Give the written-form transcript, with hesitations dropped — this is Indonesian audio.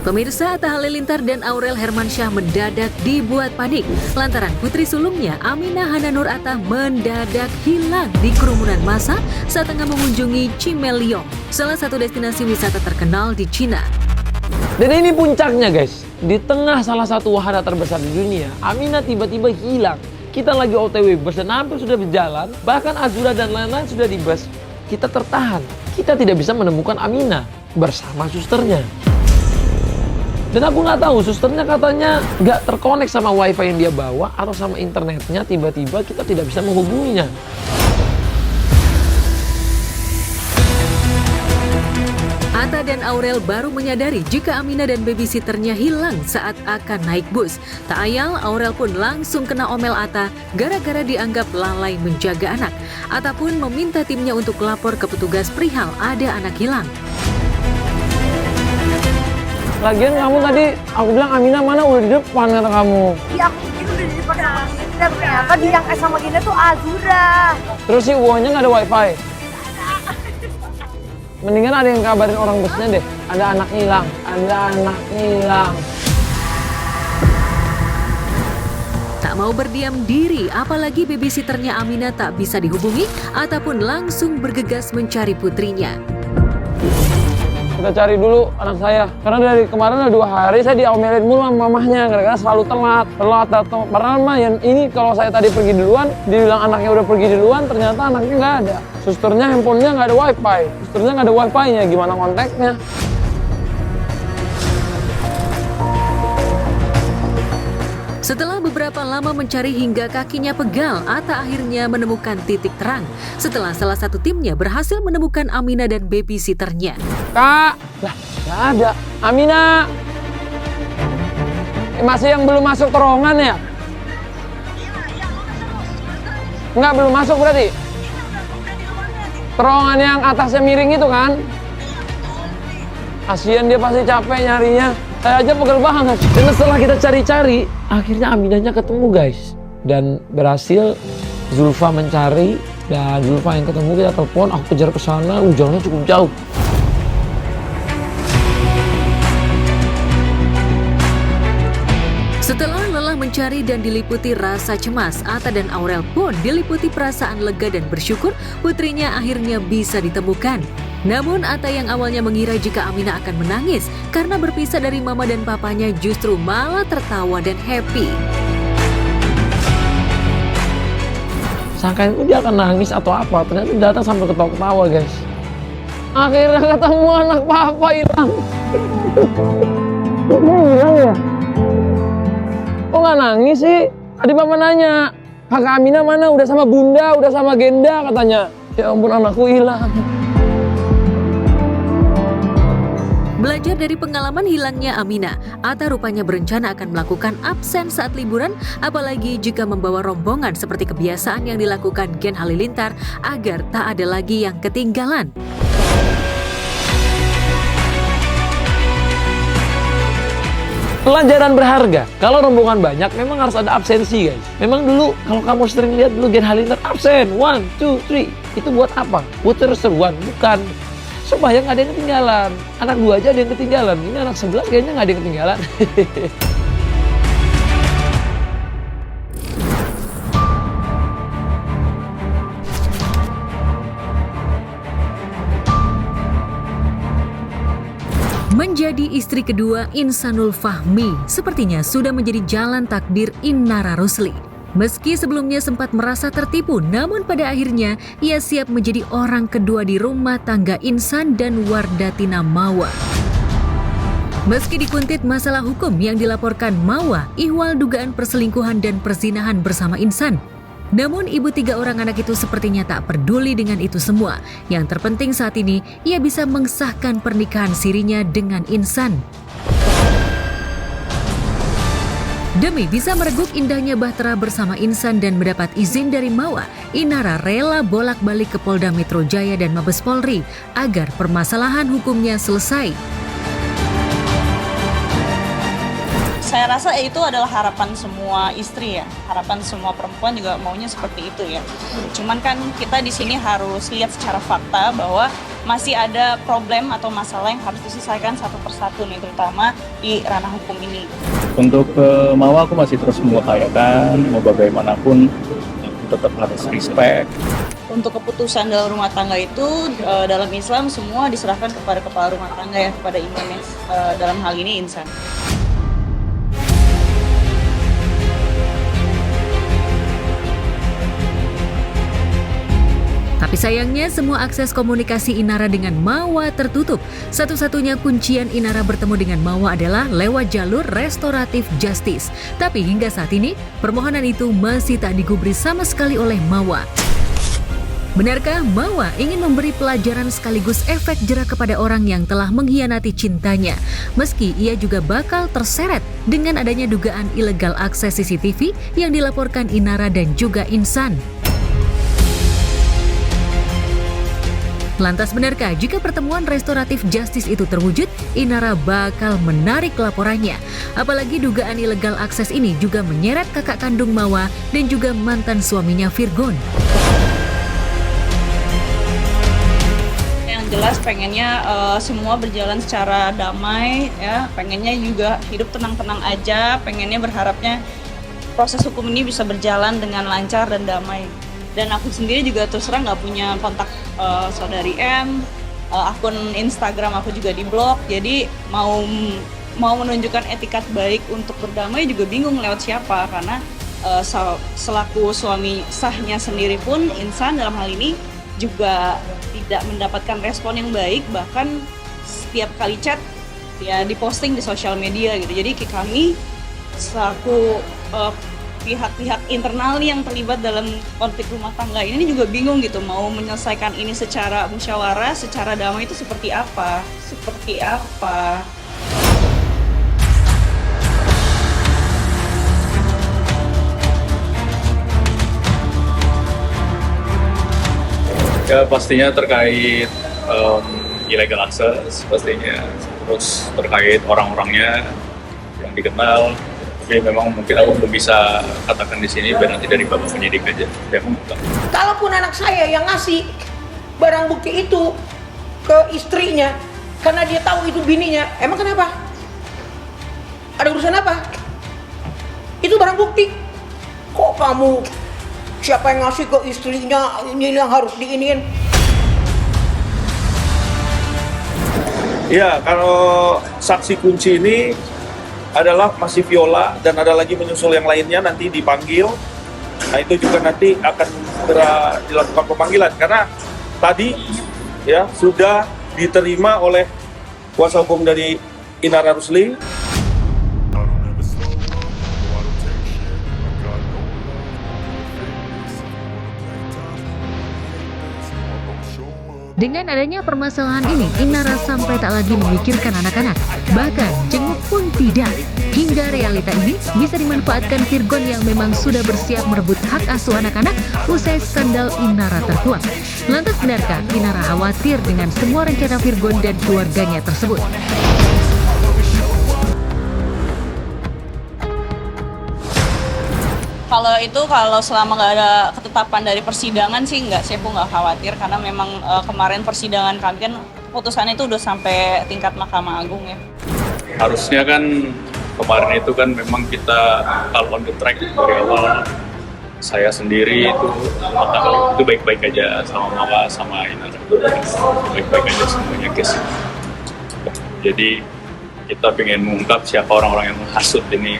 Pemirsa, Atta Halilintar dan Aurel Hermansyah mendadak dibuat panik lantaran putri sulungnya Aminah Hana Nur Atta mendadak hilang di kerumunan massa saat tengah mengunjungi Chimeleong, salah satu destinasi wisata terkenal di Cina. Dan ini puncaknya guys, di tengah salah satu wahana terbesar di dunia, Aminah tiba-tiba hilang. Kita lagi OTW bus dan hampir sudah berjalan, bahkan Azura dan lain-lain sudah di bus. Kita tertahan, kita tidak bisa menemukan Aminah bersama susternya. Dan aku nggak tahu, susternya katanya nggak terkonek sama wifi yang dia bawa atau sama internetnya, tiba-tiba kita tidak bisa menghubunginya. Atta dan Aurel baru menyadari jika Aminah dan babysitternya hilang saat akan naik bus. Tak ayal, Aurel pun langsung kena omel Atta gara-gara dianggap lalai menjaga anak. Atta pun meminta timnya untuk lapor ke petugas perihal ada anak hilang. Lagian kamu tadi, aku bilang Aminah mana udah di depan kata kamu. Iya, aku itu udah di depan sama Gina, ternyata di yang sama Gina tuh Azura. Terus si uangnya nggak ada wifi. Mendingan ada yang kabarin orang busnya deh. Ada anak hilang, ada anak hilang. Tak mau berdiam diri, apalagi babysitternya Aminah tak bisa dihubungi, Atta pun langsung bergegas mencari putrinya. Kita cari dulu anak saya. Karena dari kemarin ada 2 hari saya diomelin mulu sama mamahnya. Gara-gara selalu telat atau padahal mah yang ini kalau saya tadi pergi duluan, dibilang anaknya udah pergi duluan, ternyata anaknya nggak ada. Susternya handphonenya nggak ada wifi. Susternya nggak ada wifi-nya, gimana kontaknya? Setelah beberapa lama mencari hingga kakinya pegal, Atta akhirnya menemukan titik terang. Setelah salah satu timnya berhasil menemukan Aminah dan babysitternya. Kak, lah nggak ada. Aminah, masih yang belum masuk terowongan ya? Nggak, belum masuk berarti? Terowongan yang atasnya miring itu kan? Kasian dia pasti capek nyarinya. Saya aja pegel banget. Dan setelah kita cari-cari, akhirnya Aminahnya ketemu guys. Dan berhasil Zulfa mencari, dan Zulfa yang ketemu kita telepon, aku kejar ke sana, jalannya cukup jauh. Setelah lelah mencari dan diliputi rasa cemas, Atta dan Aurel pun diliputi perasaan lega dan bersyukur putrinya akhirnya bisa ditemukan. Namun Atta yang awalnya mengira jika Aminah akan menangis karena berpisah dari mama dan papanya justru malah tertawa dan happy. Sangkain dia akan nangis atau apa, ternyata datang sampai ketawa-ketawa guys. Akhirnya ketemu anak papa hilang. Kok hilang ya? Kok nggak nangis sih? Tadi papa nanya, kakak Aminah mana? Udah sama bunda, udah sama Genda katanya. Ya ampun, anakku hilang. Belajar dari pengalaman hilangnya Aminah, Atta rupanya berencana akan melakukan absen saat liburan, apalagi jika membawa rombongan seperti kebiasaan yang dilakukan Gen Halilintar agar tak ada lagi yang ketinggalan. Pelajaran berharga. Kalau rombongan banyak, memang harus ada absensi guys. Memang dulu, kalau kamu sering lihat dulu Gen Halilintar absen, 1, 2, 3. Itu buat apa? Buat seru-seruan, bukan. Supaya nggak ada yang ketinggalan. Anak 2 aja ada yang ketinggalan. Ini anak 11 kayaknya nggak ada yang ketinggalan. Menjadi istri kedua Insanul Fahmi sepertinya sudah menjadi jalan takdir Innara Rusli. Meski sebelumnya sempat merasa tertipu, namun pada akhirnya ia siap menjadi orang kedua di rumah tangga Insan dan Wardatina Mawa. Meski dikuntit masalah hukum yang dilaporkan Mawa, ihwal dugaan perselingkuhan dan perzinahan bersama Insan. Namun ibu 3 orang anak itu sepertinya tak peduli dengan itu semua. Yang terpenting saat ini, ia bisa mengesahkan pernikahan sirinya dengan Insan. Demi bisa mereguk indahnya bahtera bersama Insan dan mendapat izin dari Mawa, Innara rela bolak-balik ke Polda Metro Jaya dan Mabes Polri agar permasalahan hukumnya selesai. Saya rasa itu adalah harapan semua istri ya, harapan semua perempuan juga maunya seperti itu ya. Cuman kan kita di sini harus lihat secara fakta bahwa masih ada problem atau masalah yang harus diselesaikan satu persatu nih, terutama di ranah hukum ini. Untuk mau aku masih terus mengupayakan, mau bagaimanapun tetap harus respect. Untuk keputusan dalam rumah tangga itu dalam Islam semua diserahkan kepada kepala rumah tangga ya, kepada imam dalam hal ini insan. Tapi sayangnya semua akses komunikasi Inara dengan Mawa tertutup. Satu-satunya kuncian Inara bertemu dengan Mawa adalah lewat jalur restoratif justice. Tapi hingga saat ini, permohonan itu masih tak digubris sama sekali oleh Mawa. Benarkah Mawa ingin memberi pelajaran sekaligus efek jera kepada orang yang telah mengkhianati cintanya? Meski ia juga bakal terseret dengan adanya dugaan ilegal akses CCTV yang dilaporkan Inara dan juga Insan. Lantas benarkah jika pertemuan restoratif justice itu terwujud, Inara bakal menarik laporannya? Apalagi dugaan ilegal akses ini juga menyeret kakak kandung Mawa dan juga mantan suaminya Virgon. Yang jelas pengennya semua berjalan secara damai ya, pengennya juga hidup tenang-tenang aja, pengennya berharapnya proses hukum ini bisa berjalan dengan lancar dan damai. Dan aku sendiri juga terus terang nggak punya kontak saudari M, akun Instagram aku juga diblok, jadi mau menunjukkan etikat baik untuk berdamai juga bingung lewat siapa, karena selaku suami sahnya sendiri pun Insan dalam hal ini juga tidak mendapatkan respon yang baik, bahkan setiap kali chat ya diposting di sosial media gitu. Jadi kami selaku pihak-pihak internal yang terlibat dalam konflik rumah tangga ini juga bingung gitu, mau menyelesaikan ini secara musyawarah, secara damai itu seperti apa? Seperti apa? Ya pastinya terkait illegal access pastinya, terus terkait orang-orangnya yang dikenal. Tapi memang mungkin aku belum bisa katakan di sini, biar nanti dari bapak penyidik aja yang mengungkap. Kalaupun anak saya yang ngasih barang bukti itu ke istrinya karena dia tahu itu bininya, emang kenapa? Ada urusan apa? Itu barang bukti. Kok kamu siapa yang ngasih ke istrinya ini yang harus diiniin? Ya, kalau saksi kunci ini adalah masih Viola dan ada lagi menyusul yang lainnya nanti dipanggil. Nah itu juga nanti akan segera dilakukan pemanggilan karena tadi ya sudah diterima oleh kuasa hukum dari Inara Rusli. Dengan adanya permasalahan ini, Inara sampai tak lagi memikirkan anak-anak. Bahkan jenguk pun tidak. Hingga realita ini bisa dimanfaatkan Virgon yang memang sudah bersiap merebut hak asuh anak-anak usai skandal Inara terkuak. Lantas benarkah Inara khawatir dengan semua rencana Virgon dan keluarganya tersebut? Kalau selama nggak ada ketetapan dari persidangan sih saya pun nggak khawatir, karena memang kemarin persidangan kami kan putusannya itu udah sampai tingkat Mahkamah Agung ya. Harusnya kan kemarin itu kan memang kita kalau on the track dari awal, saya sendiri itu baik-baik aja sama Mawa sama Inara, baik-baik aja semuanya guys. Jadi kita pengen mengungkap siapa orang-orang yang menghasut ini.